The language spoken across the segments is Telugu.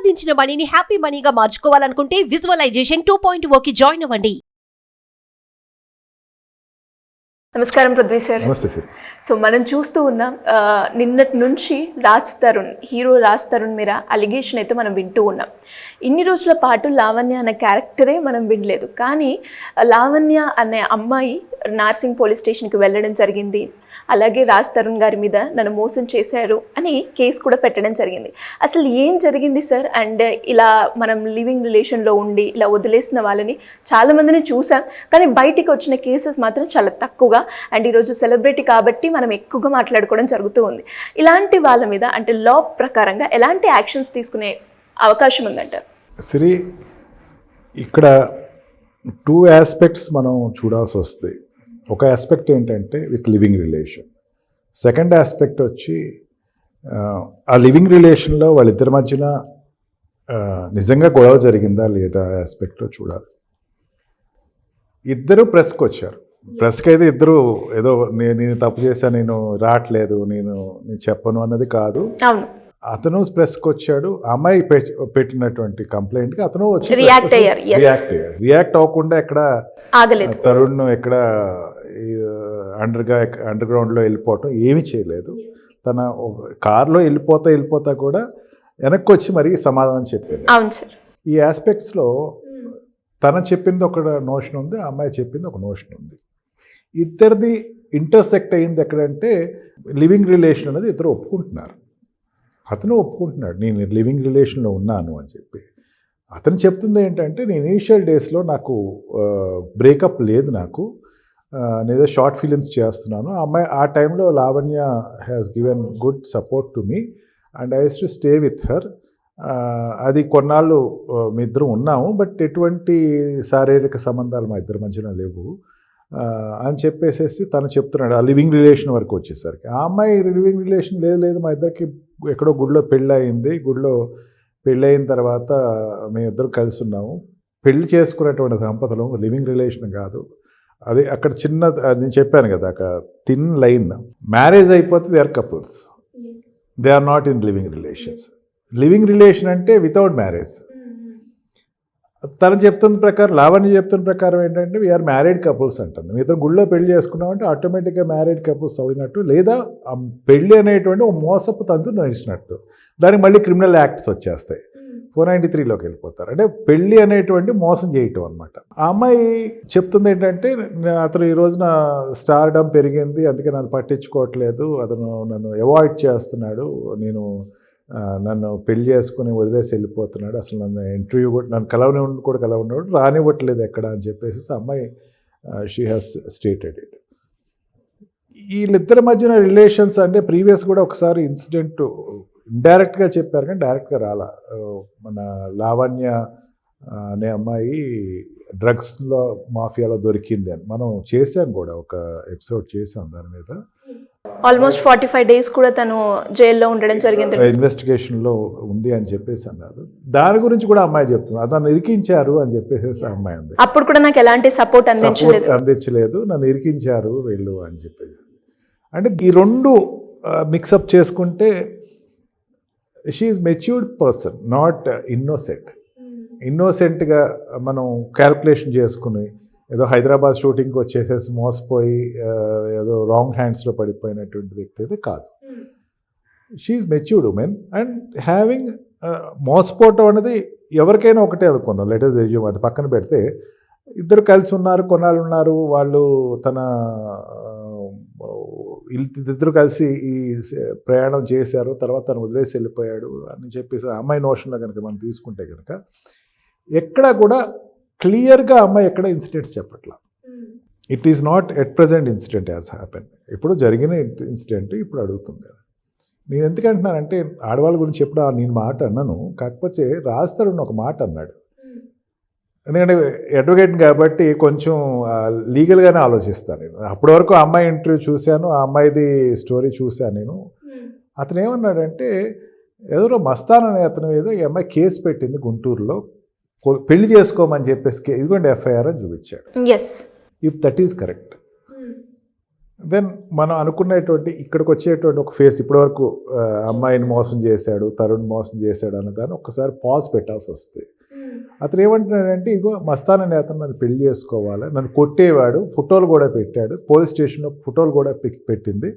సంపాదించిన మనీని హ్యాపీ మనీగా మార్చుకోవాలనుకుంటే విజువలైజేషన్ 2.0కి జాయిన్ అవ్వండి. నమస్కారం పృథ్వీ సార్. నమస్తే సార్. సో మనం చూస్తూ ఉన్నాం నిన్నటి నుంచి హీరో రాజ్ తరుణ్ మీద అలిగేషన్ అయితే మనం వింటూ ఉన్నాం. ఇన్ని రోజుల పాటు లావణ్య అనే క్యారెక్టరే మనం వినలేదు, కానీ లావణ్య అనే అమ్మాయి నార్సింగ్ పోలీస్ స్టేషన్కి వెళ్ళడం జరిగింది. అలాగే రాజ్ తరుణ్ గారి మీద నన్ను మోసం చేశారు అని కేసు కూడా పెట్టడం జరిగింది. అసలు ఏం జరిగింది సార్? అండ్ ఇలా మనం లివింగ్ రిలేషన్లో ఉండి ఇలా వదిలేసిన వాళ్ళని చాలామందిని చూసాం, కానీ బయటికి వచ్చిన కేసెస్ మాత్రం చాలా తక్కువగా. అండ్ ఈరోజు సెలబ్రిటీ కాబట్టి మనం ఎక్కువగా మాట్లాడుకోవడం జరుగుతూ ఉంది. ఇలాంటి వాళ్ళ మీద అంటే లా ప్రకారంగా ఎలాంటి యాక్షన్స్ తీసుకునే అవకాశం ఉందంటారు? సిరి, ఇక్కడ 2 ఆస్పెక్ట్స్ మనం చూడాల్సి వస్తుంది. ఒక ఆస్పెక్ట్ ఏంటంటే with living relation, second aspect వచ్చి ఆ లివింగ్ రిలేషన్లో వాళ్ళిద్దరి మధ్యన నిజంగా గొడవ జరిగిందా లేదా ఆస్పెక్ట్లో చూడాలి. ఇద్దరు ప్రెస్కి వచ్చారు. ప్రెస్కి అయితే ఇద్దరు ఏదో నేను తప్పు చేశాను, నేను రావట్లేదు, నేను చెప్పను అన్నది కాదు. అతను ప్రెస్కి వచ్చాడు. అమ్మాయి పెట్టినటువంటి కంప్లైంట్కి అతను వచ్చి రియాక్ట్ అవ్వకుండా ఎక్కడ తరుణ్ ఎక్కడ అండర్ గ్రౌండ్లో వెళ్ళిపోవటం ఏమీ చేయలేదు. తన కార్లో వెళ్ళిపోతా కూడా వెనక్కి వచ్చి మరీ సమాధానం చెప్పారు. ఈ ఆస్పెక్ట్స్లో తన చెప్పింది ఒక నోషన్ ఉంది, ఆ అమ్మాయి చెప్పింది ఒక నోషన్ ఉంది. ఇద్దరిది ఇంటర్సెక్ట్ అయింది ఎక్కడంటే లివింగ్ రిలేషన్ అనేది ఇద్దరు ఒప్పుకుంటున్నారు. అతను ఒప్పుకుంటున్నాడు, నేను లివింగ్ రిలేషన్లో ఉన్నాను అని చెప్పి. అతను చెప్తుంది ఏంటంటే, నేను ఇనిషియల్ డేస్లో నాకు బ్రేకప్ లేదు, నాకు నేనేదో షార్ట్ ఫిలిమ్స్ చేస్తున్నాను. అమ్మాయి ఆ టైంలో Lavanya has given good support to me and I use to stay with her. అది కొన్నాళ్ళు మీ ఇద్దరం ఉన్నాము, బట్ ఎటువంటి శారీరక సంబంధాలు మా ఇద్దరి మధ్యన లేవు అని చెప్పేసేసి తను చెప్తున్నాడు. ఆ లివింగ్ రిలేషన్ వరకు వచ్చేసరికి ఆ అమ్మాయి లివింగ్ రిలేషన్ లేదు, మా ఇద్దరికి ఎక్కడో గుడిలో పెళ్ళి అయింది, గుడిలో పెళ్ళి అయిన తర్వాత మేమిద్దరు కలిసి ఉన్నాము, పెళ్లి చేసుకునేటువంటి దంపతులు, లివింగ్ రిలేషన్ కాదు అది. అక్కడ చిన్న నేను చెప్పాను కదా, అక్కడ థిన్ లైన్. మ్యారేజ్ అయిపోతే they are couples, they are not in living relations. Living relation అంటే వితౌట్ మ్యారేజ్. తను చెప్తున్న ప్రకారం, లావణ్య చెప్తున్న ప్రకారం ఏంటంటే వీఆర్ మ్యారీడ్ కపుల్స్ అంటుంది. మీ ఇద్దరు గుళ్ళో పెళ్లి చేసుకున్నామంటే ఆటోమేటిక్గా మ్యారీడ్ కపుల్స్ అవునట్టు, లేదా పెళ్ళి అనేటువంటి ఒక మోసపు తంతు నడిచినట్టు. దానికి మళ్ళీ క్రిమినల్ యాక్ట్స్ వచ్చేస్తాయి, 493లోకి వెళ్ళిపోతారు. అంటే పెళ్ళి అనేటువంటి మోసం చేయటం అనమాట. ఆ అమ్మాయి చెప్తుంది ఏంటంటే, అతను ఈ రోజున స్టార్డమ్ పెరిగింది, అందుకే నన్ను పట్టించుకోవట్లేదు, అతను నన్ను అవాయిడ్ చేస్తున్నాడు, నన్ను పెళ్లి చేసుకుని వదిలేసి వెళ్ళిపోతున్నాడు, అసలు నన్ను ఇంటర్వ్యూ కూడా నన్ను కలవనివాడు రానివ్వట్లేదు ఎక్కడ అని చెప్పేసి అమ్మాయి షీ హ్యాస్ స్టేటెడ్ ఇట్. వీళ్ళిద్దరి మధ్యన రిలేషన్స్ అంటే ప్రీవియస్ కూడా ఒకసారి ఇన్సిడెంట్ ఇండైరెక్ట్గా చెప్పారు, కానీ డైరెక్ట్గా రాలా. మన లావణ్య అనే అమ్మాయి డ్రగ్స్లో మాఫియాలో దొరికింది అని మనం చేసాం కూడా, ఒక ఎపిసోడ్ చేసాం దాని మీద. ఆల్మోస్ట్ 45 days కూడా తను జైల్లో ఉండడం జరిగింది, ఇన్వెస్టిగేషన్లో ఉంది అని చెప్పేసి అన్నారు. దాని గురించి కూడా అమ్మాయి చెప్తుంది, నన్ను ఇరికించారు అని చెప్పేసి అమ్మాయి ఉంది. అప్పుడు కూడా నాకు ఎలాంటి సపోర్ట్ అందించలేదు, నన్ను ఇరికించారు వీళ్ళు అని చెప్పేసి. అంటే ఈ రెండు మిక్సప్ చేసుకుంటే she is matured person, not ఇన్నోసెంట్గా మనం క్యాల్కులేషన్ చేసుకుని ఏదో హైదరాబాద్ షూటింగ్కి వచ్చేసేసి మోసపోయి ఏదో రాంగ్ హ్యాండ్స్లో పడిపోయినటువంటి వ్యక్తి అయితే కాదు. She is matured woman and having మోసపోవటం అనేది ఎవరికైనా ఒకటే అనుకుందాం. లెటర్స్ ఎజ్యూమ్ అది పక్కన పెడితే, ఇద్దరు కలిసి ఉన్నారు, కొన్నాళ్ళు ఉన్నారు, వాళ్ళు ఇద్దరు కలిసి ఈ ప్రయాణం చేశారు, తర్వాత తను వదిలేసి వెళ్ళిపోయాడు అని చెప్పేసి అమ్మాయి నోషన్లో కనుక మనం తీసుకుంటే కనుక ఎక్కడ కూడా క్లియర్గా అమ్మాయి ఎక్కడ ఇన్సిడెంట్స్ చెప్పట్లా. It is not at present incident as happen. ఇప్పుడు జరిగిన ఇన్సిడెంట్ ఇప్పుడు అడుగుతుంది. నేను ఎందుకంటున్నానంటే, ఆడవాళ్ళ గురించి ఎప్పుడు నేను మాట అన్నాను, కాకపోతే రాజ్ తరుణ్ ఒక మాట అన్నాడు. ఎందుకంటే అడ్వకేట్ కాబట్టి కొంచెం లీగల్గానే ఆలోచిస్తాను నేను. అప్పటి వరకు అమ్మాయి ఇంటర్వ్యూ చూశాను, ఆ అమ్మాయిది స్టోరీ చూశాను నేను. అతను ఏమన్నాడంటే, ఎవరో మస్తాన్ అనే అతని మీద ఈ అమ్మాయి కేసు పెట్టింది గుంటూరులో, పెళ్లి చేసుకోమని చెప్పేసి ఇదిగోండి ఎఫ్ఐఆర్ అని చూపించాడు. If that is correct, then మనం అనుకునేటువంటి ఇక్కడికి వచ్చేటువంటి ఒక ఫేస్ ఇప్పటివరకు అమ్మాయిని మోసం చేశాడు, తరుణ్ మోసం చేశాడు అన్నదాన్ని ఒక్కసారి పాజ్ పెట్టాల్సి వస్తుంది. అతను ఏమంటున్నాడంటే, ఇదిగో మస్తాన్ అనే అతను నన్ను పెళ్లి చేసుకోవాలి, నన్ను కొట్టేవాడు, ఫోటోలు కూడా పెట్టాడు, పోలీస్ స్టేషన్లో ఫోటోలు కూడా పెట్టింది,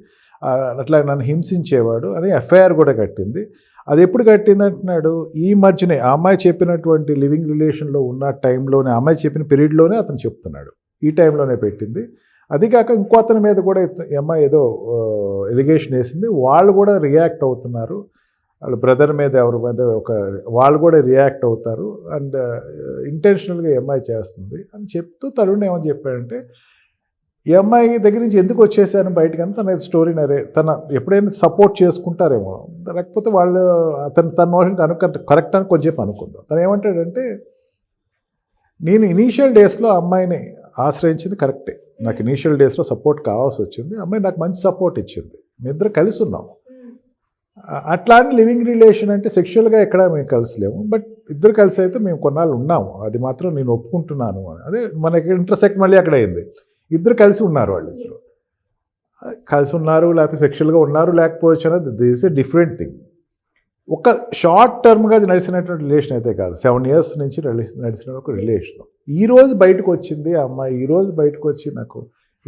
అట్లా నన్ను హింసించేవాడు అని ఎఫ్ఐఆర్ కూడా కట్టింది. అది ఎప్పుడు కట్టింది అంటున్నాడు, ఈ మధ్యనే ఆ అమ్మాయి చెప్పినటువంటి లివింగ్ రిలేషన్లో ఉన్న టైంలోనే, ఆ అమ్మాయి చెప్పిన పీరియడ్లోనే అతను చెప్తున్నాడు, ఈ టైంలోనే పెట్టింది. అది కాక ఇంకో అతని మీద కూడా ఈ అమ్మాయి ఏదో ఎలిగేషన్ వేసింది, వాళ్ళు కూడా రియాక్ట్ అవుతున్నారు, వాళ్ళ బ్రదర్ మీద ఎవరి మీద వాళ్ళు కూడా రియాక్ట్ అవుతారు, అండ్ ఇంటెన్షనల్గా ఈ అమ్మాయి చేస్తుంది అని చెప్తూ తరుణ్ ఏమని చెప్పాడంటే, ఈ అమ్మాయి దగ్గర నుంచి ఎందుకు వచ్చేసాను బయటకని తన స్టోరీ తన ఎప్పుడైనా సపోర్ట్ చేసుకుంటారేమో, లేకపోతే వాళ్ళు తన మోషన్ కరెక్ట్ అని కొంచెం అనుకుందాం. తను ఏమంటాడంటే, నేను ఇనీషియల్ డేస్లో అమ్మాయిని ఆశ్రయించింది కరెక్టే, నాకు ఇనీషియల్ డేస్లో సపోర్ట్ కావాల్సి వచ్చింది, అమ్మాయి నాకు మంచి సపోర్ట్ ఇచ్చింది, మీ ఇద్దరు కలిసి ఉన్నాము. అట్లాంటి లివింగ్ రిలేషన్ అంటే సెక్షువల్గా ఎక్కడ మేము కలిసిలేము, బట్ ఇద్దరు కలిసి అయితే మేము కొన్నాళ్ళు ఉన్నాము, అది మాత్రం నేను ఒప్పుకుంటున్నాను అని. అదే మనకి ఇంటర్సెక్ట్ మళ్ళీ అక్కడ అయింది, ఇద్దరు కలిసి ఉన్నారు, వాళ్ళు ఇద్దరు కలిసి ఉన్నారు, లేకపోతే సెక్షువల్గా ఉన్నారు లేకపోవచ్చు అనేది this is a different thing. ఒక షార్ట్ టర్మ్గా నడిచినటువంటి రిలేషన్ అయితే కాదు, 7 years నుంచి నడిచిన ఒక రిలేషన్. ఈరోజు బయటకు వచ్చింది ఆ అమ్మాయి, ఈరోజు బయటకు వచ్చి నాకు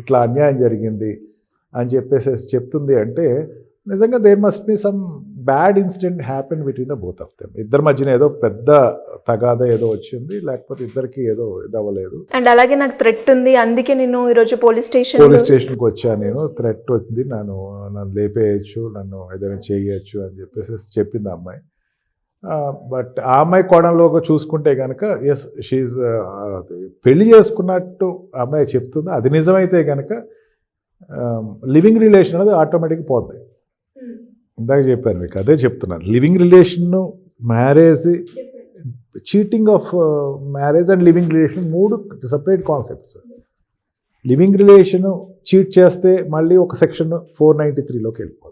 ఇట్లా అన్యాయం జరిగింది అని చెప్పేసి చెప్తుంది అంటే, నిజంగా there must be some bad incident happen between the both of them. ఇద్దరి మధ్యన ఏదో పెద్ద తగాద ఏదో వచ్చింది, లేకపోతే ఇద్దరికి ఏదో ఇది అవ్వలేదు. అండ్ అలాగే నాకు థ్రెట్ ఉంది, అందుకే నేను ఈరోజు పోలీస్ స్టేషన్కి వచ్చాను, నేను థ్రెట్ వచ్చింది, నన్ను లేపేయచ్చు, నన్ను ఏదైనా చేయొచ్చు అని చెప్పేసి చెప్పింది ఆ అమ్మాయి. బట్ ఆ అమ్మాయి కోణంలో చూసుకుంటే కనుక ఎస్ షీఈ్ పెళ్లి చేసుకున్నట్టు ఆ అమ్మాయి చెప్తుంది. అది నిజమైతే కనుక లివింగ్ రిలేషన్ అనేది ఆటోమేటిక్గా పోతుంది. ఇందాక చెప్పాను మీకు, అదే చెప్తున్నాను, living relation, marriage, cheating of marriage and living relation 3 separate concepts. Living relation cheat చేస్తే మళ్ళీ ఒక సెక్షన్ 493లోకి వెళ్ళిపోతుంది.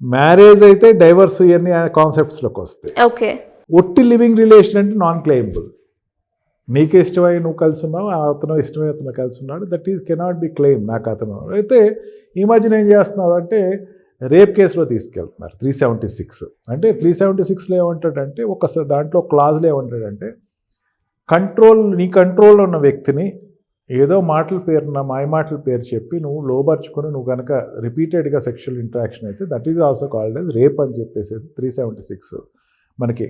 మ్యారేజ్ అయితే డైవర్స్ ఇవన్నీ కాన్సెప్ట్స్లోకి వస్తాయి. ఓకే, ఒట్టి లివింగ్ రిలేషన్ అంటే నాన్ క్లెయిమబుల్. నీకే ఇష్టమై నువ్వు కలిసి ఉన్నావు, అతను ఇష్టమై అతను కలిసి ఉన్నాడు, that is cannot be claim. నాకు అతను అయితే ఈ మధ్యన ఏం చేస్తున్నారు అంటే, రేప్ కేసులో తీసుకెళ్తున్నారు 376. అంటే 376లో ఏమంటాడంటే, దాంట్లో క్లాజ్లో ఏమంటాడంటే, నీ కంట్రోల్లో ఉన్న వ్యక్తిని ఏదో మాటల పేరున మాయ మాటల పేరు చెప్పి నువ్వు లోబర్చుకొని నువ్వు కనుక రిపీటెడ్గా సెక్షువల్ ఇంటరాక్షన్ అయితే that is also called as rape అని చెప్పేసి 376 మనకి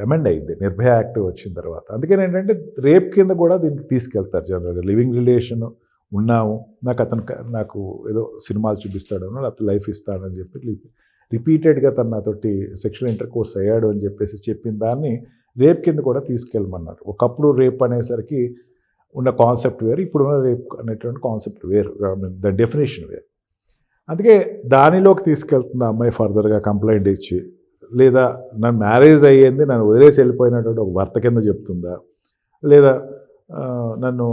అమెండ్ అయింది నిర్భయ యాక్ట్ వచ్చిన తర్వాత. అందుకని ఏంటంటే రేప్ కింద కూడా దీనికి తీసుకెళ్తారు జనరల్గా. లివింగ్ రిలేషన్ ఉన్నాము, నాకు ఏదో సినిమాలు చూపిస్తాడు లేకపోతే లైఫ్ ఇస్తాడని చెప్పి రిపీటెడ్గా తను నాతోటి సెక్షువల్ ఇంటర్కోర్స్ అయ్యాడు అని చెప్పేసి చెప్పిన దాన్ని రేప్ కింద కూడా తీసుకెళ్ళమన్నారు. ఒకప్పుడు రేప్ అనేసరికి ఉన్న కాన్సెప్ట్ వేరు, ఇప్పుడున్న రేప్ అనేటువంటి కాన్సెప్ట్ వేరు, ద డెఫినేషన్ వేరు. అందుకే దానిలోకి తీసుకెళ్తుంది అమ్మాయి ఫర్దర్గా కంప్లైంట్ ఇచ్చి, లేదా నన్ను మ్యారేజ్ అయ్యింది నన్ను వదిలేసి వెళ్ళిపోయినటువంటి ఒక భర్త కింద చెప్తుందా, లేదా నన్ను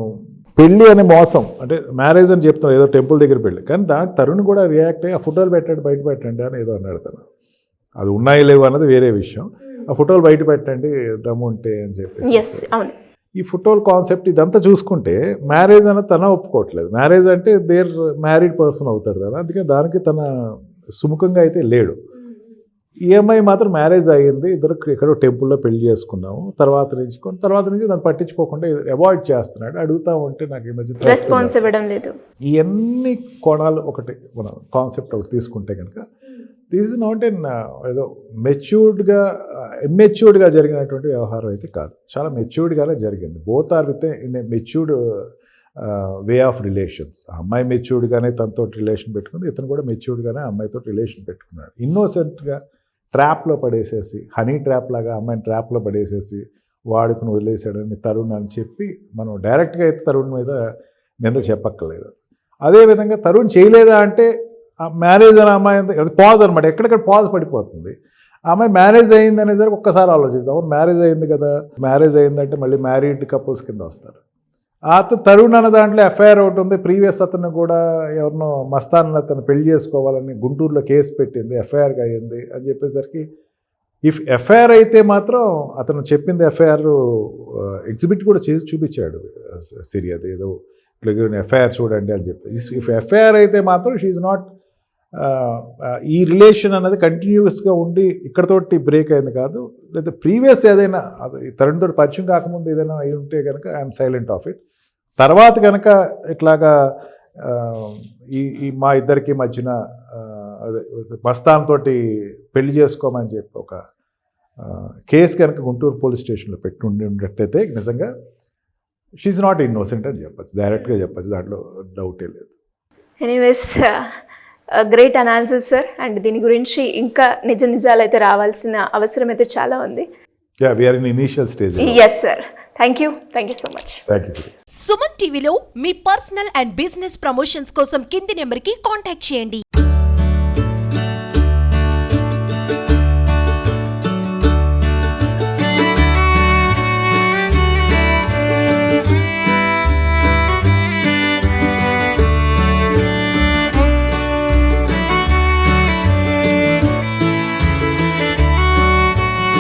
పెళ్ళి అనే మోసం అంటే మ్యారేజ్ అని చెప్తున్నా ఏదో టెంపుల్ దగ్గర పెళ్ళి, కానీ దానికి తరుణ్ కూడా రియాక్ట్ అయ్యి ఆ ఫోటోలు పెట్టండి బయట పెట్టండి అని ఏదో అన్నాడు తను. అది ఉన్నాయి లేవు అన్నది వేరే విషయం, ఆ ఫోటోలు బయట పెట్టండి దమ్ము ఉంటే అని చెప్పి. ఈ ఫోటోల కాన్సెప్ట్ ఇదంతా చూసుకుంటే మ్యారేజ్ అనేది తన ఒప్పుకోవట్లేదు. మ్యారేజ్ అంటే దేర్ మ్యారీడ్ పర్సన్ అవుతాడు కదా, అందుకే దానికి తన సుముఖంగా అయితే లేడు. ఈఎంఐ మాత్రం మ్యారేజ్ అయ్యింది, ఇద్దరు ఎక్కడో టెంపుల్లో పెళ్లి చేసుకున్నాము, తర్వాత నుంచి దాన్ని పట్టించుకోకుండా అవాయిడ్ చేస్తున్నాడు. అడుగుతా ఉంటే నాకు ఈ మధ్య రెస్పాన్స్ ఇవ్వడం లేదు. ఇవన్నీ కోణాలు ఒకటి మనం కాన్సెప్ట్ ఒకటి తీసుకుంటే కనుక దిస్ ఇస్ నాట్ ఎన్ ఏదో ఇమ్మెచ్యూర్డ్గా జరిగినటువంటి వ్యవహారం అయితే కాదు, చాలా మెచ్యూర్డ్గానే జరిగింది. Both are within a matured way of relations. ఆ అమ్మాయి మెచ్యూర్డ్గానే తనతో రిలేషన్ పెట్టుకుంది, ఇతను కూడా మెచ్యూర్డ్గానే అమ్మాయితో రిలేషన్ పెట్టుకున్నాడు. ఇన్నోసెంట్గా ట్రాప్లో పడేసేసి, హనీ ట్రాప్ లాగా అమ్మాయిని ట్రాప్లో పడేసేసి వాడుకుని వదిలేసాడని తరుణ్ అని చెప్పి మనం డైరెక్ట్గా అయితే తరుణ్ మీద నింద చెప్పక్కర్లేదు. అదేవిధంగా తరుణ్ చేయలేదా అంటే మ్యారేజ్ అని అమ్మాయి అది పాజ్ అనమాట, ఎక్కడెక్కడ పాజ్ పడిపోతుంది. ఆ అమ్మాయి మ్యారేజ్ అయింది అనేసరికి ఒక్కసారి ఆలోచిస్తాం, మ్యారేజ్ అయింది కదా, మ్యారేజ్ అయిందంటే మళ్ళీ మ్యారీడ్ కపుల్స్ కింద వస్తారు. తరుణ్ అన్న దాంట్లో ఎఫ్ఐఆర్ ఒకటి ఉంది, ప్రీవియస్ అతను కూడా ఎవరినో మస్తాన్ అతను పెళ్లి చేసుకోవాలని గుంటూరులో కేసు పెట్టింది, ఎఫ్ఐఆర్గా అయ్యింది అని చెప్పేసరికి ఇఫ్ ఎఫ్ఐఆర్ అయితే మాత్రం అతను చెప్పింది ఎఫ్ఐఆర్ ఎగ్జిబిట్ కూడా చేసి చూపించాడు సిరి, అది ఏదో ఎఫ్ఐఆర్ చూడండి అని చెప్పి. ఇఫ్ ఎఫ్ఐఆర్ అయితే మాత్రం షీఈ్ నాట్, ఈ రిలేషన్ అన్నది కంటిన్యూస్గా ఉండి ఇక్కడతోటి బ్రేక్ అయింది కాదు. లేదా ప్రీవియస్ ఏదైనా తరుణ్తో పరిచయం కాకముందు ఏదైనా అయి ఉంటే కనుక ఐఎమ్ సైలెంట్ ఆఫ్ ఇట్. తర్వాత కనుక ఇట్లాగా ఈ మా ఇద్దరికి మధ్యన అదే మస్తాన్ తోటి పెళ్లి చేసుకోమని చెప్పి ఒక కేసు కనుక గుంటూరు పోలీస్ స్టేషన్లో పెట్టి ఉండేటట్టయితే నిజంగా షీఈ్ నాట్ ఇన్నోసెంట్ అని చెప్పచ్చు, డైరెక్ట్గా చెప్పచ్చు, దాంట్లో డౌటే లేదు. Anyways great analysis sir. And దీని గురించి ఇంకా నిజాలు అయితే రావాల్సిన అవసరం అయితే చాలా ఉంది. Yeah, we are in initial stage. Yes sir, thank you so much. Thank you sir. Suman టీవీలో మీ పర్సనల్ అండ్ బిజినెస్ ప్రమోషన్స్ కోసం కింది నెంబర్కి కాంటాక్ట్ చేయండి.